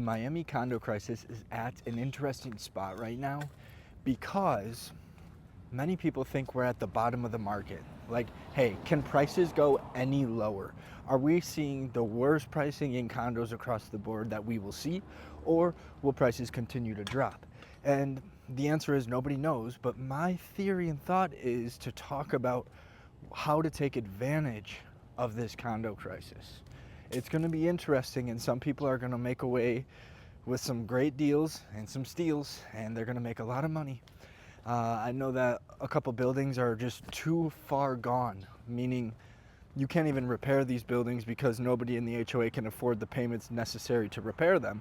Miami condo crisis is at an interesting spot right now because many people think we're at the bottom of the market. Like, hey, can prices go any lower? Are we seeing the worst pricing in condos across the board that we will see, or will prices continue to drop? And the answer is nobody knows, but my theory and thought is to talk about how to take advantage of this condo crisis. It's going to be interesting, and some people are going to make away with some great deals and some steals, and they're going to make a lot of money. I know that a couple buildings are just too far gone, meaning you can't even repair these buildings because nobody in the HOA can afford the payments necessary to repair them.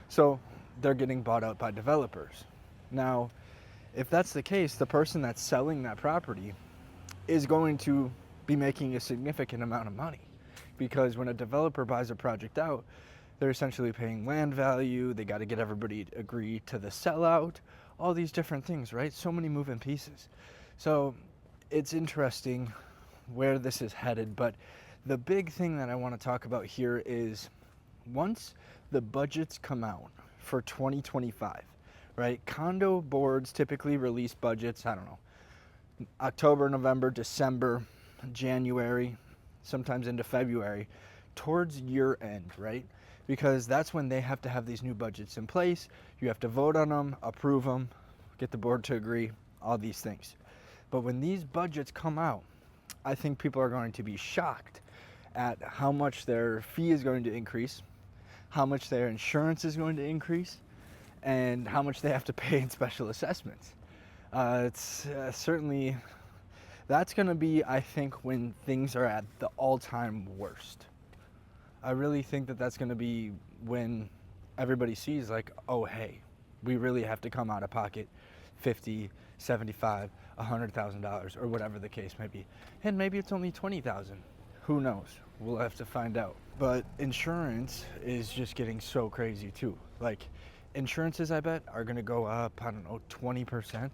So they're getting bought out by developers. Now, if that's the case, the person that's selling that property is going to be making a significant amount of money, because when a developer buys a project out, they're essentially paying land value, they got to get everybody to agree to the sellout, all these different things, right? So many moving pieces. So it's interesting where this is headed, but the big thing that I want to talk about here is once the budgets come out for 2025, right? Condo boards typically release budgets, I don't know, October, November, December, January, sometimes into February, towards year end, right? Because that's when they have to have these new budgets in place. You have to vote on them, approve them, get the board to agree, all these things. But when these budgets come out, I think people are going to be shocked at how much their fee is going to increase, how much their insurance is going to increase, and how much they have to pay in special assessments. It's certainly, that's going to be, I think, when things are at the all-time worst. I really think that that's going to be when everybody sees like, oh, hey, we really have to come out of pocket $50, $75, $100,000 or whatever the case may be. And maybe it's only $20,000. Who knows? We'll have to find out. But insurance is just getting so crazy too. Like, insurances, I bet, are going to go up, I don't know, 20%.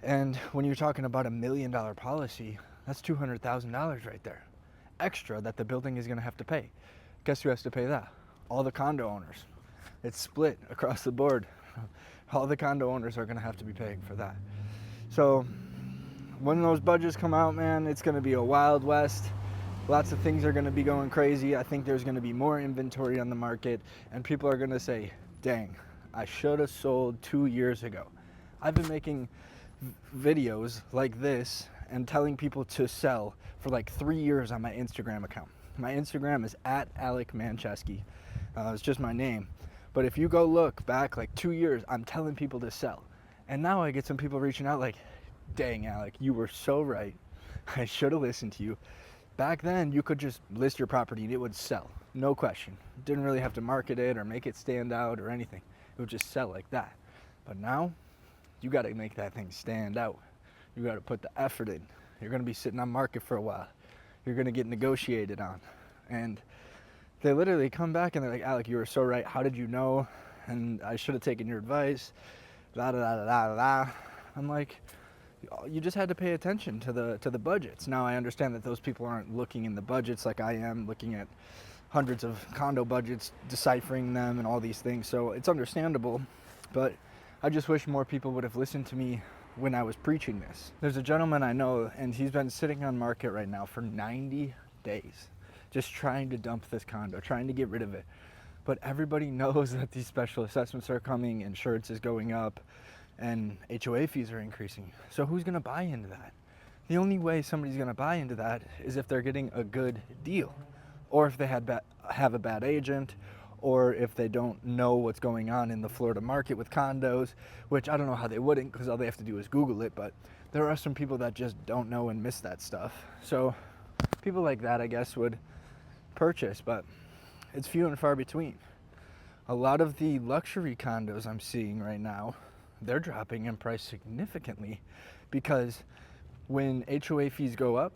And when you're talking about $1 million policy, that's $200,000 right there, extra that the building is going to have to pay. Guess who has to pay that? All the condo owners. It's split across the board. All the condo owners are going to have to be paying for that. So when those budgets come out, man, it's going to be a wild west. Lots of things are going to be going crazy. I think there's going to be more inventory on the market, and people are going to say, dang, I should have sold 2 years ago. I've been making videos like this and telling people to sell for like 3 years on my Instagram account. My Instagram is @AlecManchesky. It's just my name. But if you go look back like 2 years, I'm telling people to sell. And now I get some people reaching out like, dang, Alec, you were so right. I should have listened to you. Back then, you could just list your property and it would sell. No question. Didn't really have to market it or make it stand out or anything. It would just sell like that. But now, you got to make that thing stand out. You got to put the effort in. You're going to be sitting on market for a while. You're going to get negotiated on. And they literally come back and they're like, Alec, you were so right. How did you know? And I should have taken your advice. Da da da da da da. I'm like, you just had to pay attention to the budgets. Now I understand that those people aren't looking in the budgets like I am, looking at hundreds of condo budgets, deciphering them and all these things. So it's understandable, but I just wish more people would have listened to me when I was preaching this. There's a gentleman I know, and he's been sitting on market right now for 90 days, just trying to dump this condo, trying to get rid of it. But everybody knows that these special assessments are coming, insurance is going up, and HOA fees are increasing. So who's going to buy into that? The only way somebody's going to buy into that is if they're getting a good deal, or if they have a bad agent, or if they don't know what's going on in the Florida market with condos, which I don't know how they wouldn't, because all they have to do is Google it, but there are some people that just don't know and miss that stuff. So people like that, I guess, would purchase, but it's few and far between. A lot of the luxury condos I'm seeing right now, they're dropping in price significantly, because when HOA fees go up,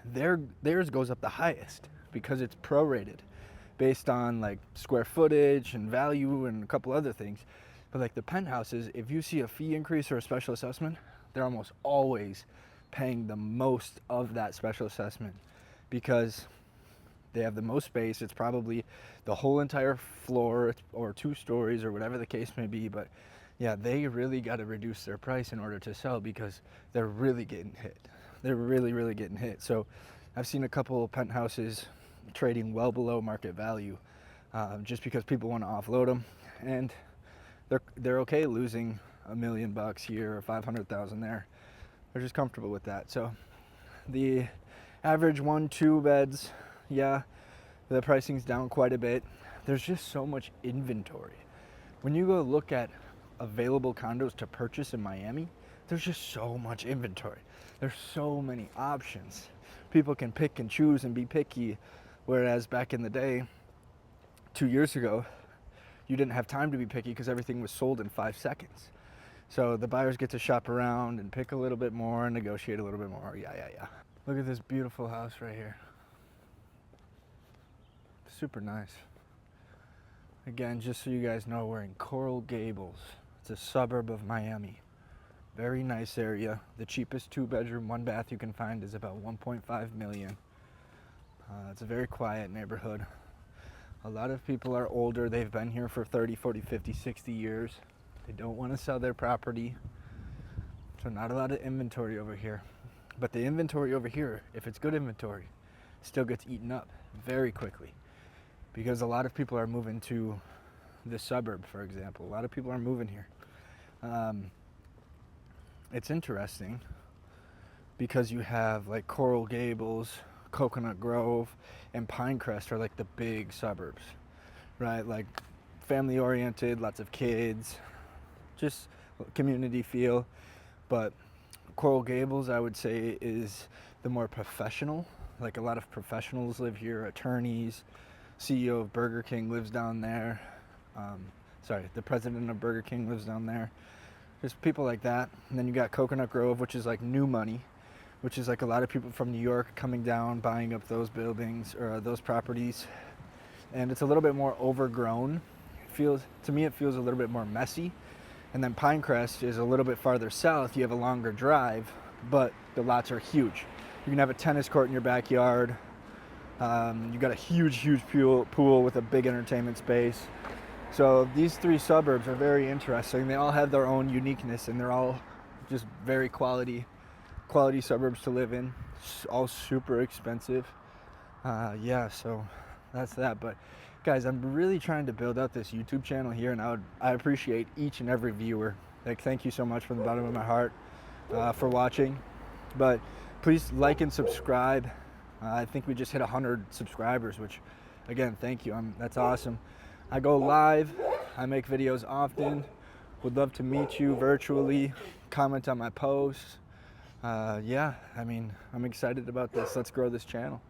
theirs goes up the highest because it's prorated based on like square footage and value and a couple other things. But like the penthouses, if you see a fee increase or a special assessment, they're almost always paying the most of that special assessment, because They have the most space. It's probably the whole entire floor or 2 stories or whatever the case may be. But yeah, they really got to reduce their price in order to sell because they're really getting hit. They're really, really getting hit. So I've seen a couple of penthouses trading well below market value just because people want to offload them, and they're okay losing $1 million here or 500,000 there. They're just comfortable with that. So the average 1-2 beds, yeah, the pricing's down quite a bit. There's just so much inventory. When you go look at available condos to purchase in Miami, there's just so much inventory. There's so many options. People can pick and choose and be picky, whereas back in the day, 2 years ago, you didn't have time to be picky because everything was sold in 5 seconds. So the buyers get to shop around and pick a little bit more and negotiate a little bit more. Yeah. Look at this beautiful house right here. Super nice. Again, just so you guys know, we're in Coral Gables. It's a suburb of Miami. Very nice area. The cheapest 2-bedroom, 1-bath you can find is about $1.5 million. It's a very quiet neighborhood. A lot of people are older. They've been here for 30, 40, 50, 60 years. They don't want to sell their property. So not a lot of inventory over here. But the inventory over here, if it's good inventory, still gets eaten up very quickly. Because a lot of people are moving to the suburb, for example. A lot of people are moving here. It's interesting because you have like Coral Gables, Coconut Grove, and Pinecrest are like the big suburbs, right? Like family oriented, lots of kids, just community feel. But Coral Gables, I would say, is the more professional. Like a lot of professionals live here, attorneys. CEO of Burger King lives down there. The president of Burger King lives down there. Just people like that. And then you got Coconut Grove, which is like new money, which is like a lot of people from New York coming down, buying up those buildings or those properties. And it's a little bit more overgrown. To me, it feels a little bit more messy. And then Pinecrest is a little bit farther south. You have a longer drive, but the lots are huge. You can have a tennis court in your backyard. You got a huge pool with a big entertainment space. So these 3 suburbs are very interesting. They all have their own uniqueness, and they're all just very quality suburbs to live in. All super expensive. So that's that. But guys, I'm really trying to build out this YouTube channel here, and I appreciate each and every viewer. Like, thank you so much from the bottom of my heart for watching. But please like and subscribe. I think we just hit 100 subscribers, which, again, thank you. That's awesome. I go live. I make videos often. Would love to meet you virtually. Comment on my posts. I'm excited about this. Let's grow this channel.